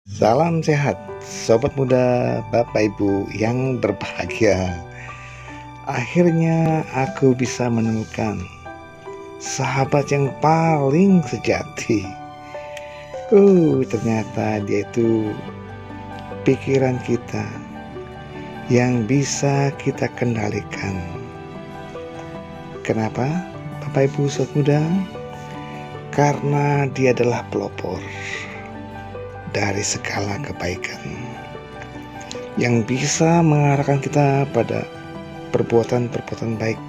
Salam sehat, sobat muda, Bapak Ibu yang berbahagia. Akhirnya aku bisa menemukan sahabat yang paling sejati. Ternyata dia itu pikiran kita yang bisa kita kendalikan. Kenapa, Bapak Ibu sobat muda? Karena dia adalah pelopor dari segala kebaikan yang bisa mengarahkan kita pada perbuatan-perbuatan baik,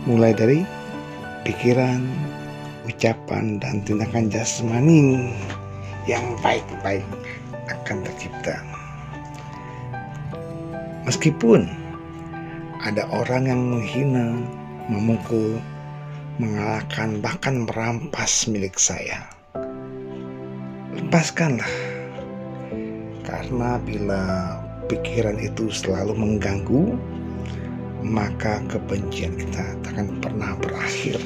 mulai dari pikiran, ucapan, dan tindakan jasmani yang baik-baik akan tercipta. Meskipun ada orang yang menghina, memukul, mengalahkan, bahkan merampas milik saya, lepaskanlah, karena bila pikiran itu selalu mengganggu, maka kebencian kita tak akan pernah berakhir.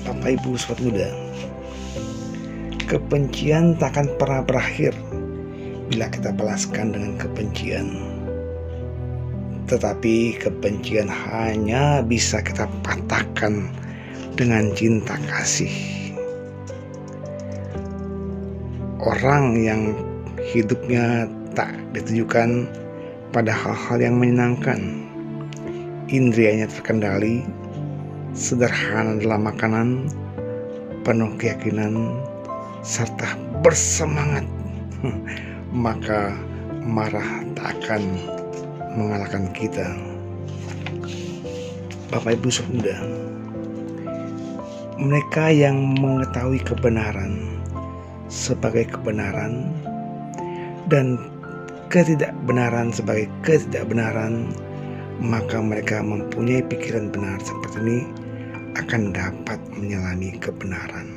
Bapak Ibu sobat muda, kebencian tak akan pernah berakhir bila kita balaskan dengan kebencian. Tetapi kebencian hanya bisa kita patahkan dengan cinta kasih. Orang yang hidupnya tak ditujukan pada hal-hal yang menyenangkan, indrianya terkendali, sederhana dalam makanan, penuh keyakinan, serta bersemangat, maka marah tak akan mengalahkan kita. Bapak Ibu sobat muda, mereka yang mengetahui kebenaran sebagai kebenaran dan ketidakbenaran sebagai ketidakbenaran, maka mereka mempunyai pikiran benar seperti ini akan dapat menyelami kebenaran.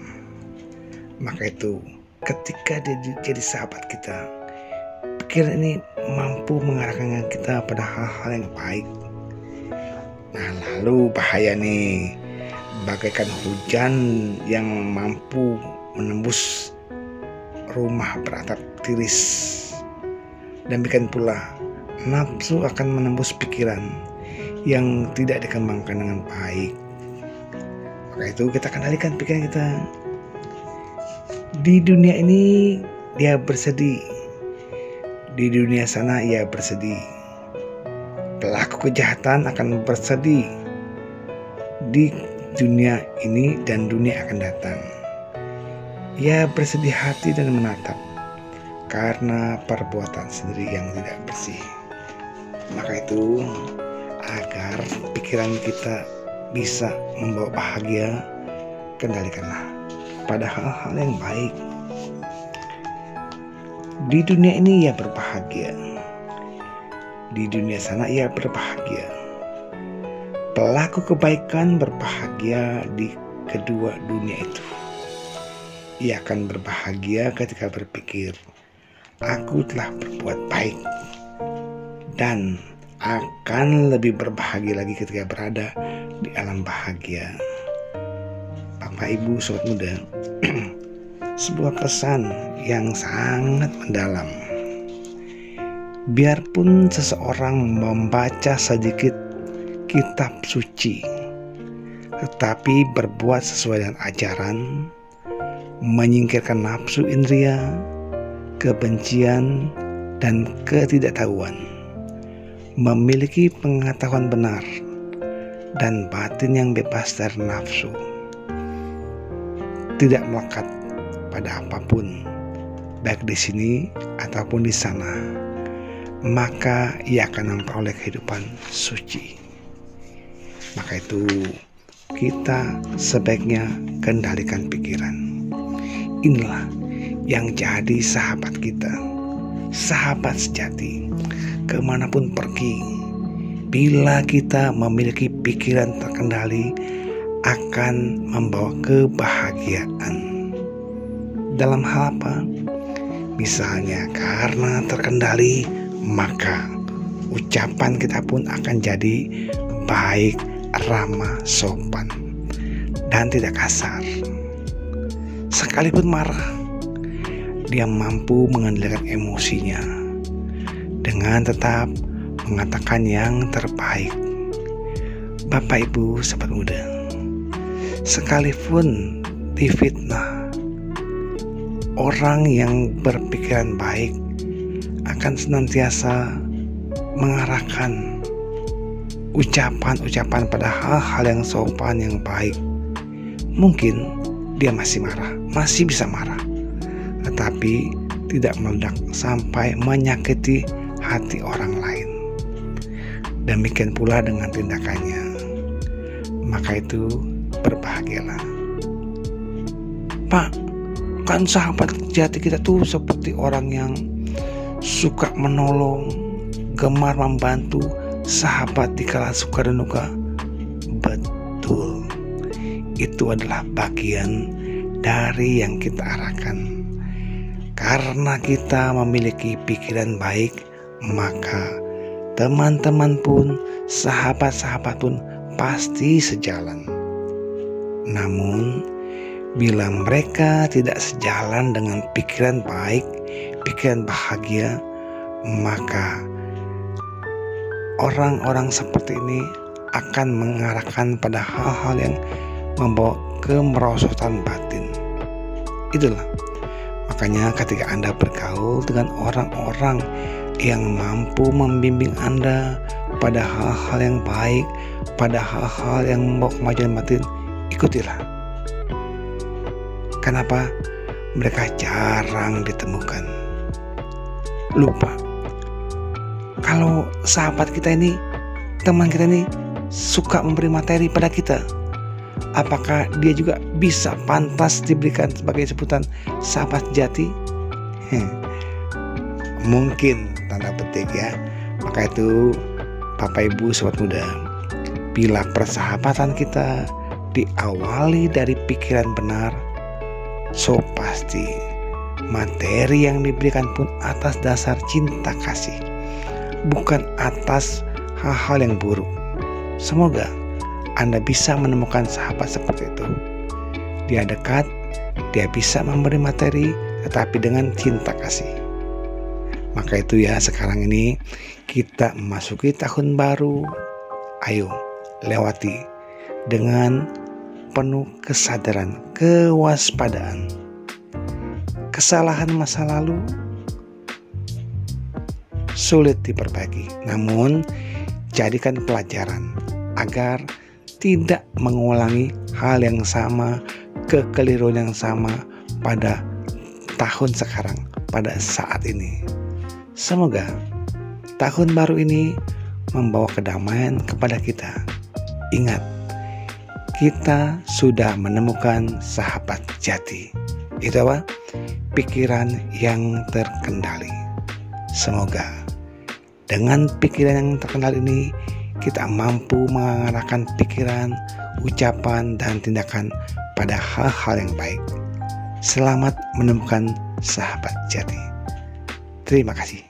Maka itu ketika dia jadi sahabat kita, pikiran ini mampu mengarahkan kita pada hal-hal yang baik. Nah, lalu bahaya nih, bagaikan hujan yang mampu menembus rumah beratap tiris. Demikian pula nafsu akan menembus pikiran yang tidak dikembangkan dengan baik. Maka itu kita kendalikan pikiran kita. Di dunia ini dia bersedih, di dunia sana ia bersedih. Pelaku kejahatan akan bersedih di dunia ini dan dunia akan datang. Ia bersedih hati dan menatap karena perbuatan sendiri yang tidak bersih. Maka itu, agar pikiran kita bisa membawa bahagia, kendalikanlah pada hal-hal yang baik. Di dunia ini ia berbahagia, di dunia sana ia berbahagia. Pelaku kebaikan berbahagia di kedua dunia itu. Ia akan berbahagia ketika berpikir, aku telah berbuat baik, dan akan lebih berbahagia lagi ketika berada di alam bahagia. Bapak Ibu sobat muda, sebuah pesan yang sangat mendalam. Biarpun seseorang membaca sedikit kitab suci, tetapi berbuat sesuai dengan ajaran, menyingkirkan nafsu indria, kebencian, dan ketidaktahuan, memiliki pengetahuan benar dan batin yang bebas dari nafsu, tidak melekat pada apapun, baik di sini ataupun di sana, maka ia akan memperoleh kehidupan suci. Maka itu kita sebaiknya kendalikan pikiran. Inilah yang jadi sahabat kita, sahabat sejati, kemanapun pergi. Bila kita memiliki pikiran terkendali, akan membawa kebahagiaan. Dalam hal apa? Misalnya karena terkendali, maka ucapan kita pun akan jadi baik, ramah, sopan, dan tidak kasar. Sekalipun marah, dia mampu mengendalikan emosinya dengan tetap mengatakan yang terbaik. Bapak Ibu sahabat muda, sekalipun difitnah, orang yang berpikiran baik akan senantiasa mengarahkan ucapan-ucapan pada hal-hal yang sopan, yang baik. Mungkin dia masih marah, masih bisa marah, tetapi tidak meledak sampai menyakiti hati orang lain. Demikian pula dengan tindakannya. Maka itu berbahagialah. Pak, kan sahabat sejati kita tuh seperti orang yang suka menolong, gemar membantu sahabat di kala suka dan duka. Betul, itu adalah bagian dari yang kita arahkan. Karena kita memiliki pikiran baik, maka teman-teman pun, sahabat-sahabat pun pasti sejalan. Namun, bila mereka tidak sejalan dengan pikiran baik, pikiran bahagia, maka orang-orang seperti ini akan mengarahkan pada hal-hal yang membawa kemerosotan batin. Itulah makanya ketika Anda bergaul dengan orang-orang yang mampu membimbing Anda pada hal-hal yang baik, pada hal-hal yang membawa kemajuan batin, ikutilah. Kenapa? Mereka jarang ditemukan. Lupa kalau sahabat kita ini, teman kita ini suka memberi materi pada kita, apakah dia juga bisa pantas diberikan sebagai sebutan sahabat sejati? Mungkin, tanda petik ya. Maka itu Bapak Ibu sobat muda, bila persahabatan kita diawali dari pikiran benar, so pasti materi yang diberikan pun atas dasar cinta kasih, bukan atas hal-hal yang buruk. Semoga Anda bisa menemukan sahabat seperti itu. Dia dekat, dia bisa memberi materi, tetapi dengan cinta kasih. Maka itu ya, sekarang ini kita memasuki tahun baru. Ayo lewati dengan penuh kesadaran, kewaspadaan. Kesalahan masa lalu sulit diperbaiki, namun jadikan pelajaran agar tidak mengulangi hal yang sama, kekeliruan yang sama pada tahun sekarang, pada saat ini. Semoga tahun baru ini membawa kedamaian kepada kita. Ingat, kita sudah menemukan sahabat jati. Itu apa? Pikiran yang terkendali. Semoga dengan pikiran yang terkendali ini kita mampu mengarahkan pikiran, ucapan, dan tindakan pada hal-hal yang baik. Selamat menemukan sahabat jati. Terima kasih.